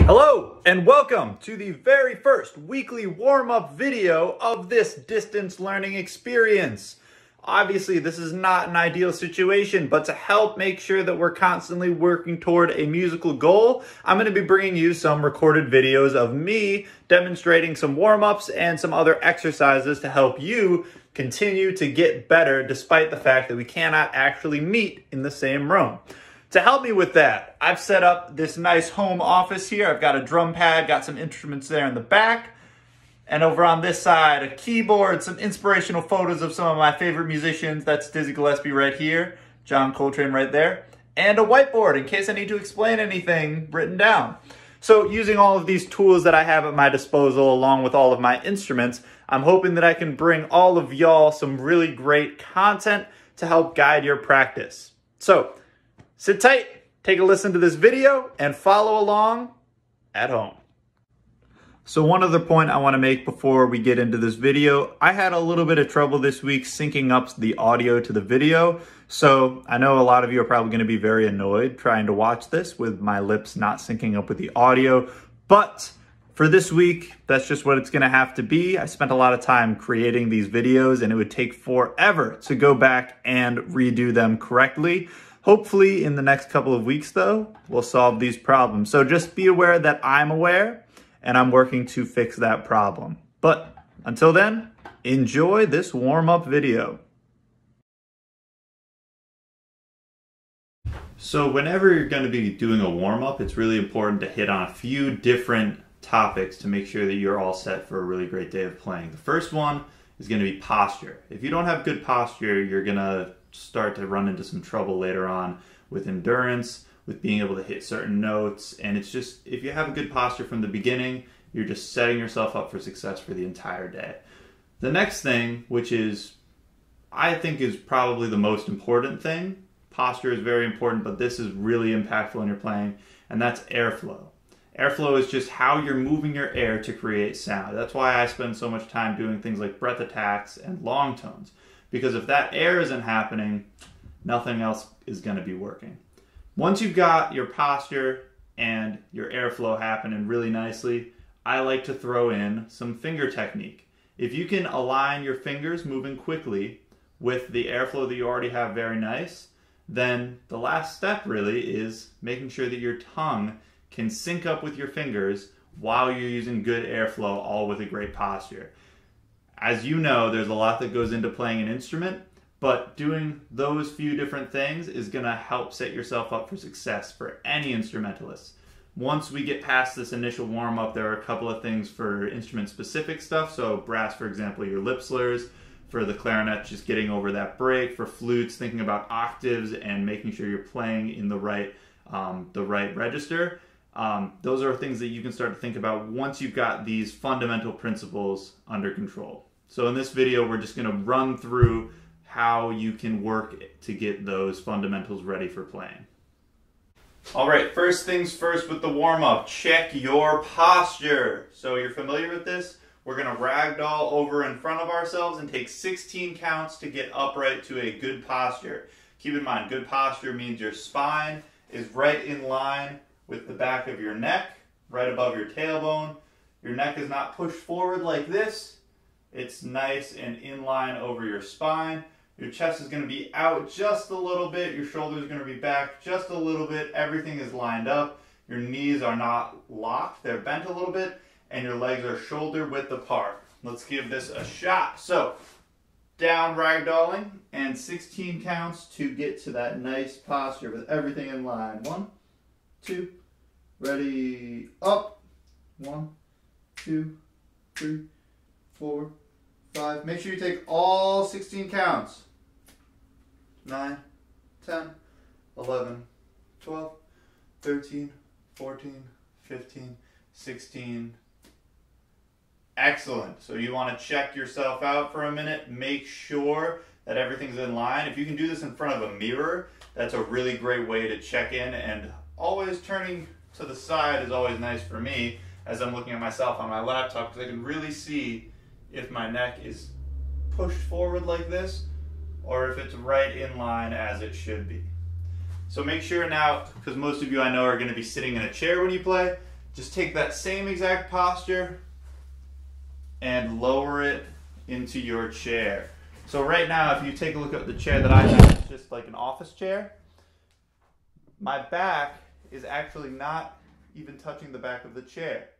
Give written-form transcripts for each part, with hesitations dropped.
Hello and welcome to the very first weekly warm-up video of this distance learning experience. Obviously, this is not an ideal situation, but to help make sure that we're constantly working toward a musical goal, I'm going to be bringing you some recorded videos of me demonstrating some warm-ups and some other exercises to help you continue to get better despite the fact that we cannot actually meet in the same room. To help me with that, I've set up this nice home office here. I've got a drum pad, got some instruments there in the back. And over on this side, a keyboard, some inspirational photos of some of my favorite musicians. That's Dizzy Gillespie right here, John Coltrane right there. And a whiteboard in case I need to explain anything written down. So using all of these tools that I have at my disposal along with all of my instruments, I'm hoping that I can bring all of y'all some really great content to help guide your practice. So, sit tight, take a listen to this video, and follow along at home. So one other point I want to make before we get into this video, I had a little bit of trouble this week syncing up the audio to the video. So I know a lot of you are probably going to be very annoyed trying to watch this with my lips not syncing up with the audio. But for this week, that's just what it's going to have to be. I spent a lot of time creating these videos and it would take forever to go back and redo them correctly. Hopefully in the next couple of weeks though, we'll solve these problems. So just be aware that I'm aware and I'm working to fix that problem. But until then, enjoy this warm-up video. So whenever you're going to be doing a warm-up, it's really important to hit on a few different topics to make sure that you're all set for a really great day of playing. The first one is going to be posture. If you don't have good posture, you're going to start to run into some trouble later on with endurance, with being able to hit certain notes, and it's just, if you have a good posture from the beginning, you're just setting yourself up for success for the entire day. The next thing, which is, I think is probably the most important thing, posture is very important, but this is really impactful when you're playing, and that's airflow. Airflow is just how you're moving your air to create sound. That's why I spend so much time doing things like breath attacks and long tones. Because if that air isn't happening, nothing else is going to be working. Once you've got your posture and your airflow happening really nicely, I like to throw in some finger technique. If you can align your fingers moving quickly with the airflow that you already have very nice, then the last step really is making sure that your tongue can sync up with your fingers while you're using good airflow, all with a great posture. As you know, there's a lot that goes into playing an instrument, but doing those few different things is going to help set yourself up for success for any instrumentalist. Once we get past this initial warm-up, there are a couple of things for instrument-specific stuff. So brass, for example, your lip slurs. For the clarinet, just getting over that break. For flutes, thinking about octaves and making sure you're playing in the right register. Those are things that you can start to think about once you've got these fundamental principles under control. So in this video, we're just going to run through how you can work to get those fundamentals ready for playing. All right, first things first with the warm-up, check your posture. So you're familiar with this? We're going to ragdoll over in front of ourselves and take 16 counts to get upright to a good posture. Keep in mind, good posture means your spine is right in line with the back of your neck, right above your tailbone. Your neck is not pushed forward like this. It's nice and in line over your spine. Your chest is going to be out just a little bit. Your shoulders are going to be back just a little bit. Everything is lined up. Your knees are not locked. They're bent a little bit. And your legs are shoulder width apart. Let's give this a shot. So, down ragdolling and 16 counts to get to that nice posture with everything in line. 1, 2, ready, up. 1, 2, 3, 4, 5. Make sure you take all 16 counts. 9, 10, 11, 12, 13, 14, 15, 16. Excellent. So you want to check yourself out for a minute. Make sure that everything's in line. If you can do this in front of a mirror, that's a really great way to check in, and always turning to the side is always nice for me as I'm looking at myself on my laptop, because I can really see if my neck is pushed forward like this or if it's right in line as it should be. So make sure now, because most of you I know are going to be sitting in a chair when you play, just take that same exact posture and lower it into your chair. So right now, if you take a look at the chair that I have, it's just like an office chair. My back is actually not even touching the back of the chair.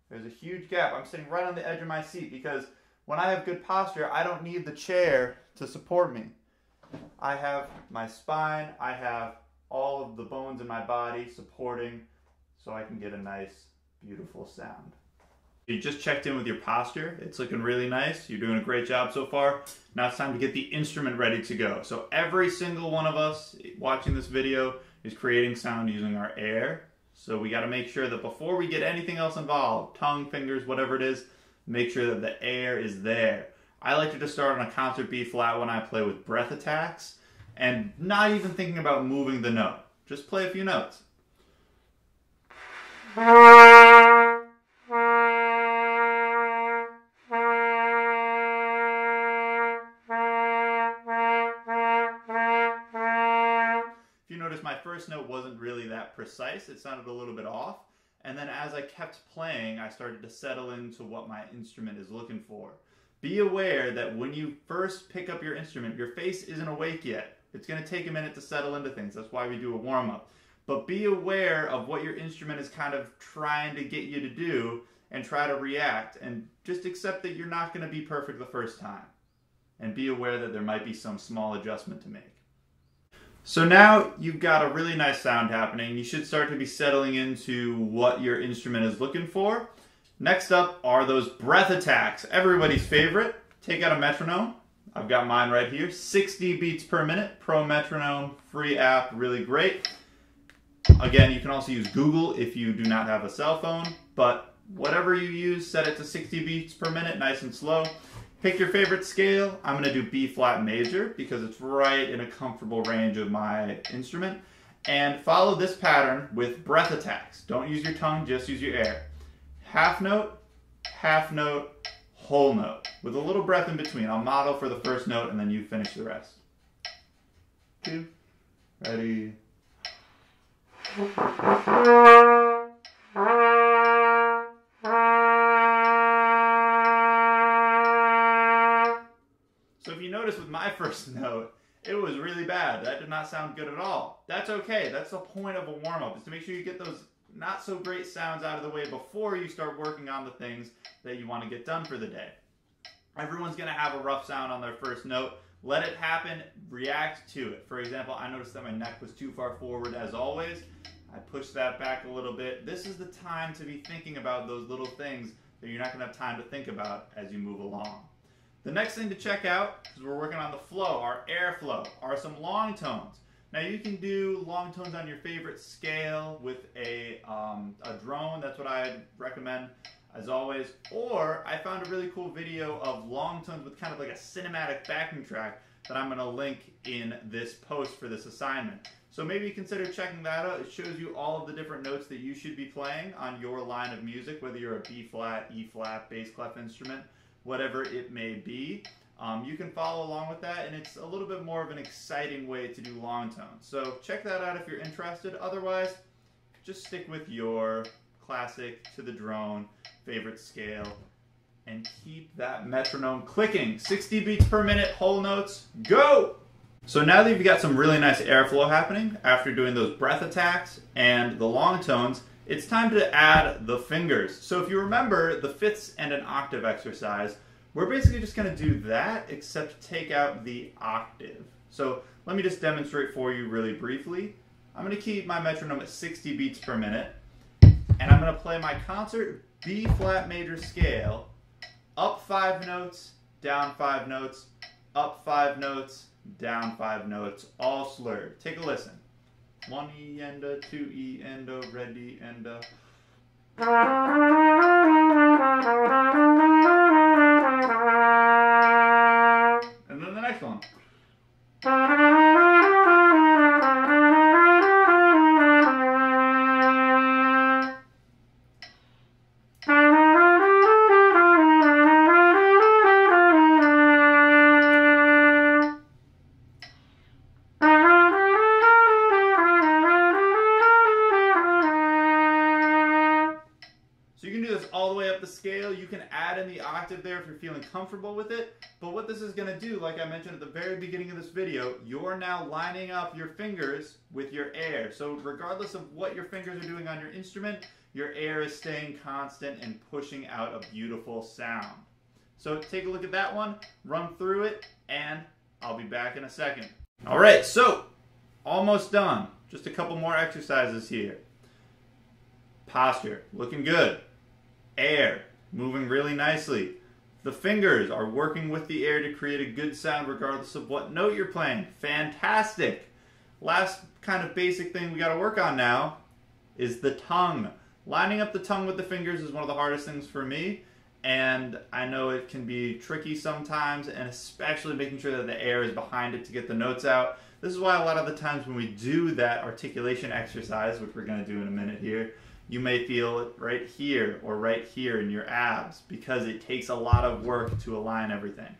There's a huge gap. I'm sitting right on the edge of my seat because when I have good posture, I don't need the chair to support me. I have my spine, I have all of the bones in my body supporting so I can get a nice, beautiful sound. You just checked in with your posture. It's looking really nice. You're doing a great job so far. Now it's time to get the instrument ready to go. So every single one of us watching this video is creating sound using our air. So we got to make sure that before we get anything else involved, tongue, fingers, whatever it is, make sure that the air is there. I like to just start on a concert B flat when I play with breath attacks and not even thinking about moving the note. Just play a few notes. My first note wasn't really that precise. It sounded a little bit off. And then as I kept playing, I started to settle into what my instrument is looking for. Be aware that when you first pick up your instrument, your face isn't awake yet. It's going to take a minute to settle into things. That's why we do a warm-up. But be aware of what your instrument is kind of trying to get you to do and try to react. And just accept that you're not going to be perfect the first time. And be aware that there might be some small adjustment to make. So now you've got a really nice sound happening. You should start to be settling into what your instrument is looking for. Next up are those breath attacks. Everybody's favorite. Take out a metronome. I've got mine right here. 60 beats per minute. Pro metronome, free app, really great. Again, you can also use Google if you do not have a cell phone. But whatever you use, set it to 60 beats per minute, nice and slow. Pick your favorite scale. I'm going to do B flat major because it's right in a comfortable range of my instrument. And follow this pattern with breath attacks. Don't use your tongue, just use your air. Half note, whole note. With a little breath in between. I'll model for the first note and then you finish the rest. 2, ready. So if you notice with my first note, it was really bad. That did not sound good at all. That's okay. That's the point of a warm-up, is to make sure you get those not so great sounds out of the way before you start working on the things that you want to get done for the day. Everyone's going to have a rough sound on their first note. Let it happen. React to it. For example, I noticed that my neck was too far forward as always. I pushed that back a little bit. This is the time to be thinking about those little things that you're not going to have time to think about as you move along. The next thing to check out, because we're working on the flow, our airflow, are some long tones. Now you can do long tones on your favorite scale with a drone. That's what I recommend as always. Or I found a really cool video of long tones with kind of like a cinematic backing track that I'm going to link in this post for this assignment. So maybe consider checking that out. It shows you all of the different notes that you should be playing on your line of music, whether you're a B flat, E flat, bass clef instrument, whatever it may be. You can follow along with that, and it's a little bit more of an exciting way to do long tones. So check that out if you're interested. Otherwise, just stick with your classic to the drone favorite scale and keep that metronome clicking. 60 beats per minute, whole notes, go! So now that you've got some really nice airflow happening after doing those breath attacks and the long tones, it's time to add the fingers. So if you remember the fifths and an octave exercise, we're basically just going to do that except take out the octave. So let me just demonstrate for you really briefly. I'm going to keep my metronome at 60 beats per minute, and I'm going to play my concert B flat major scale, up 5 notes, down 5 notes, up 5 notes, down 5 notes, all slurred. Take a listen. 1 E and a 2 E and a ready and a. And then the next one. do this all the way up the scale. You can add in the octave there if you're feeling comfortable with it. But what this is going to do, like I mentioned at the very beginning of this video, you're now lining up your fingers with your air. So regardless of what your fingers are doing on your instrument, your air is staying constant and pushing out a beautiful sound. So take a look at that one, run through it, and I'll be back in a second. All right, so almost done. Just a couple more exercises here. Posture, looking good. Air, moving really nicely. The fingers are working with the air to create a good sound regardless of what note you're playing. Fantastic. Last kind of basic thing we got to work on now is the tongue. Lining up the tongue with the fingers is one of the hardest things for me, and I know it can be tricky sometimes, and especially making sure that the air is behind it to get the notes out. This is why a lot of the times when we do that articulation exercise, which we're going to do in a minute here, you may feel it right here or right here in your abs because it takes a lot of work to align everything.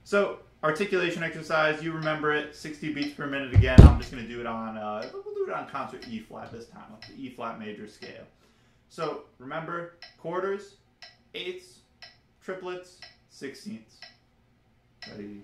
So articulation exercise, you remember it, 60 beats per minute again. I'm just going to do it on, we'll do it on concert E flat this time, like the E flat major scale. So remember, quarters, eighths, triplets, sixteenths. Ready?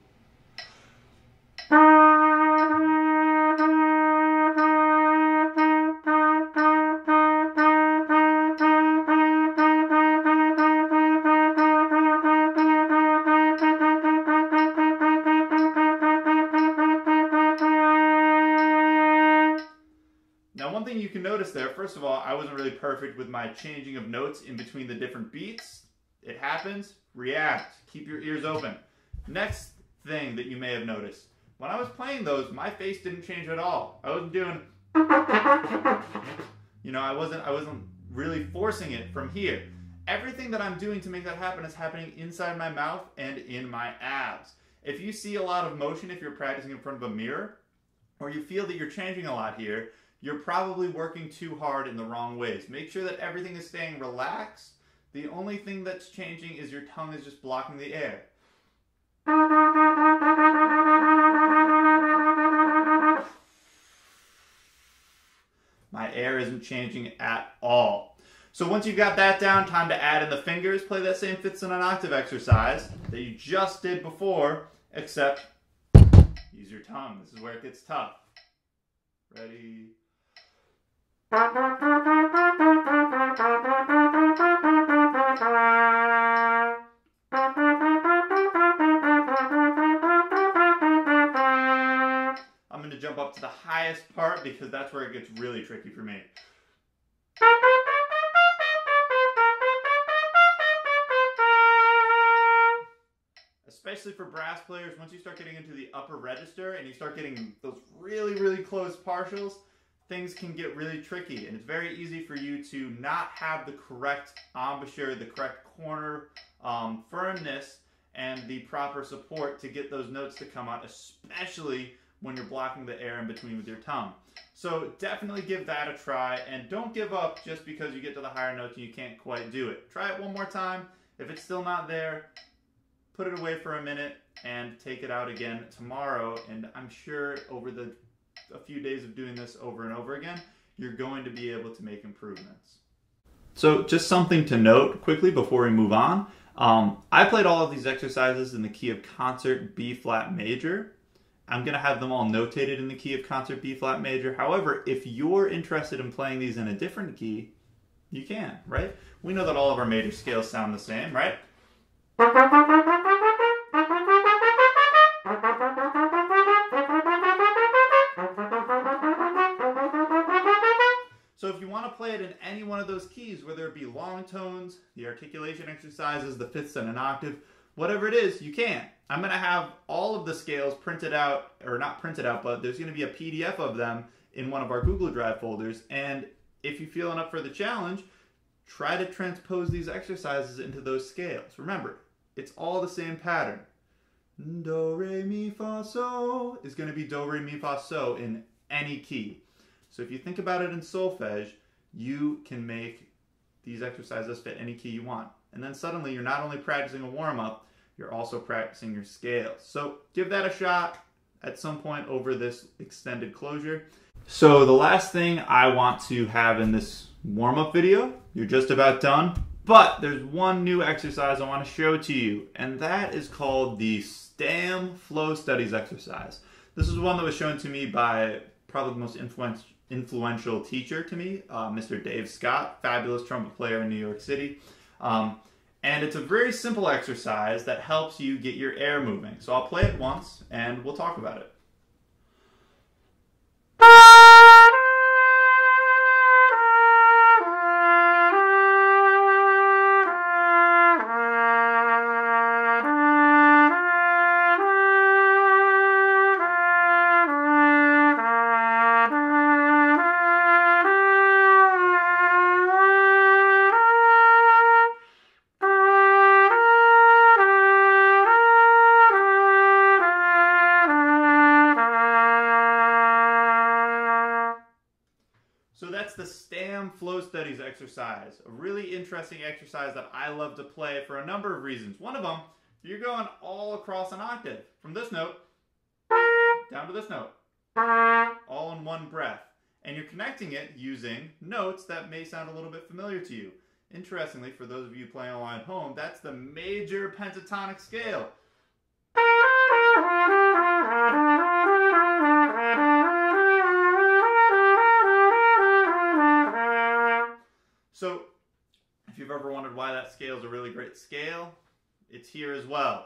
Now, one thing you can notice there, first of all, I wasn't really perfect with my changing of notes in between the different beats. It happens. React. Keep your ears open. Next thing that you may have noticed. When I was playing those, my face didn't change at all. I wasn't doing, you know, I wasn't really forcing it from here. Everything that I'm doing to make that happen is happening inside my mouth and in my abs. If you see a lot of motion, if you're practicing in front of a mirror, or you feel that you're changing a lot here, you're probably working too hard in the wrong ways. Make sure that everything is staying relaxed. The only thing that's changing is your tongue is just blocking the air. My air isn't changing at all. So once you've got that down, time to add in the fingers. Play that same fifths in an octave exercise that you just did before, except use your tongue. This is where it gets tough. Ready? I'm going to jump up to the highest part because that's where it gets really tricky for me. Especially for brass players, once you start getting into the upper register and you start getting those really, really close partials, things can get really tricky, and it's very easy for you to not have the correct embouchure, the correct corner firmness, and the proper support to get those notes to come out, especially when you're blocking the air in between with your tongue. So definitely give that a try, and don't give up just because you get to the higher notes and you can't quite do it. Try it one more time. If it's still not there, put it away for a minute and take it out again tomorrow, and I'm sure over a few days of doing this over and over again, you're going to be able to make improvements. So just something to note quickly before we move on. I played all of these exercises in the key of concert B flat major. I'm going to have them all notated in the key of concert B flat major. However, if you're interested in playing these in a different key, you can, right? We know that all of our major scales sound the same, right? So if you want to play it in any one of those keys, whether it be long tones, the articulation exercises, the fifths and an octave, whatever it is, you can. I'm going to have all of the scales printed out, or not printed out, but there's going to be a PDF of them in one of our Google Drive folders. And if you're feeling up for the challenge, try to transpose these exercises into those scales. Remember, it's all the same pattern. Do, re, mi, fa, so is going to be do, re, mi, fa, so in any key. So if you think about it in solfege, you can make these exercises fit any key you want. And then suddenly you're not only practicing a warm-up, you're also practicing your scales. So give that a shot at some point over this extended closure. So the last thing I want to have in this warm-up video, you're just about done, But there's one new exercise I want to show to you, and that is called the Stamm Flow Studies exercise. This is one that was shown to me by probably the most influential teacher to me, Mr. Dave Scott, fabulous trumpet player in New York City. And it's a very simple exercise that helps you get your air moving. So I'll play it once and we'll talk about it. So that's the Stamm Flow Studies exercise, a really interesting exercise that I love to play for a number of reasons. One of them, you're going all across an octave, from this note down to this note, all in one breath. And you're connecting it using notes that may sound a little bit familiar to you. Interestingly, for those of you playing along at home, that's the major pentatonic scale. So, if you've ever wondered why that scale is a really great scale, it's here as well.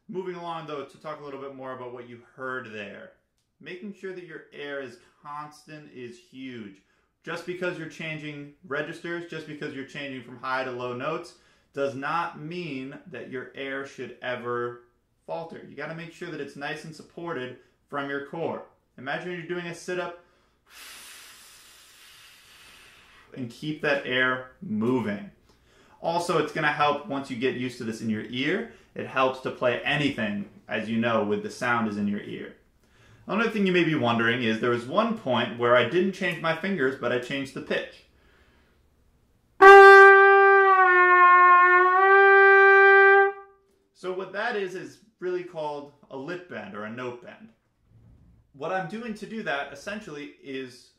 Moving along, though, to talk a little bit more about what you heard there. Making sure that your air is constant is huge. Just because you're changing registers, just because you're changing from high to low notes, does not mean that your air should ever falter. You got to make sure that it's nice and supported from your core. Imagine you're doing a sit-up, and keep that air moving. Also, it's going to help once you get used to this in your ear. It helps to play anything, as you know, with the sound is in your ear. Another thing you may be wondering is there was one point where I didn't change my fingers, but I changed the pitch. So what that is really called a lip bend or a note bend. What I'm doing to do that essentially is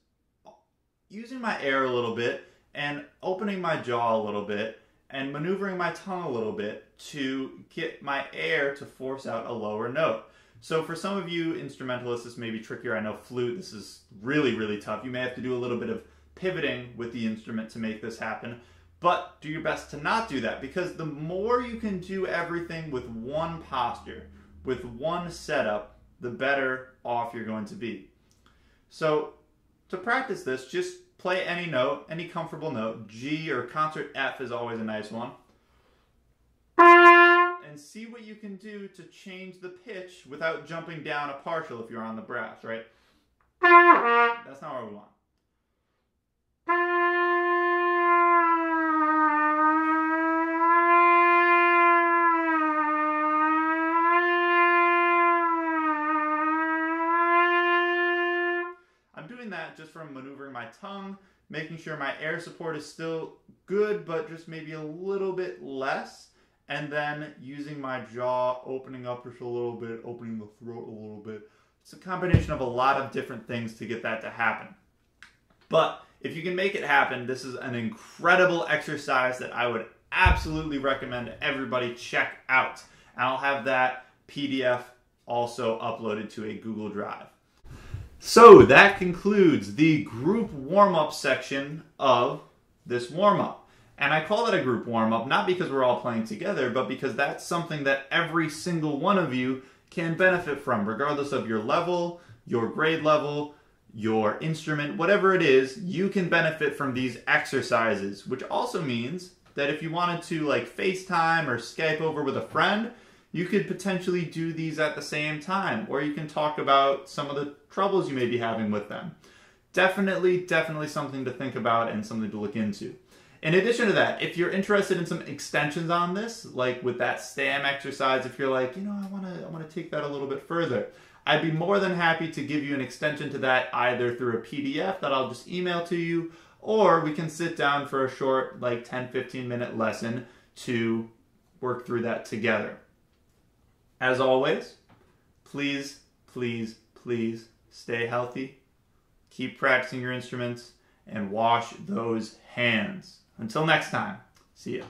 using my air a little bit and opening my jaw a little bit and maneuvering my tongue a little bit to get my air to force out a lower note. So for some of you instrumentalists, this may be trickier. I know flute, this is really, really tough. You may have to do a little bit of pivoting with the instrument to make this happen, but do your best to not do that, because the more you can do everything with one posture, with one setup, the better off you're going to be. So to practice this, just play any note, any comfortable note. G or concert F is always a nice one. And see what you can do to change the pitch without jumping down a partial if you're on the brass, right? That's not what we want. I'm doing that just from maneuvering my tongue, making sure my air support is still good, but just maybe a little bit less. And then using my jaw, opening up just a little bit, opening the throat a little bit. It's a combination of a lot of different things to get that to happen. But if you can make it happen, this is an incredible exercise that I would absolutely recommend everybody check out. And I'll have that PDF also uploaded to a Google Drive. So that concludes the group warm-up section of this warm-up. And I call it a group warm-up, not because we're all playing together, but because that's something that every single one of you can benefit from, regardless of your level, your grade level, your instrument, whatever it is, you can benefit from these exercises, which also means that if you wanted to like FaceTime or Skype over with a friend, you could potentially do these at the same time, or you can talk about some of the troubles you may be having with them. Definitely something to think about and something to look into. In addition to that, if you're interested in some extensions on this, like with that Stamm exercise, if you're like, you know, I want to take that a little bit further, I'd be more than happy to give you an extension to that either through a PDF that I'll just email to you, or we can sit down for a short, like 10-15 minute lesson to work through that together. As always, please, please, please stay healthy, keep practicing your instruments, and wash those hands. Until next time, See ya.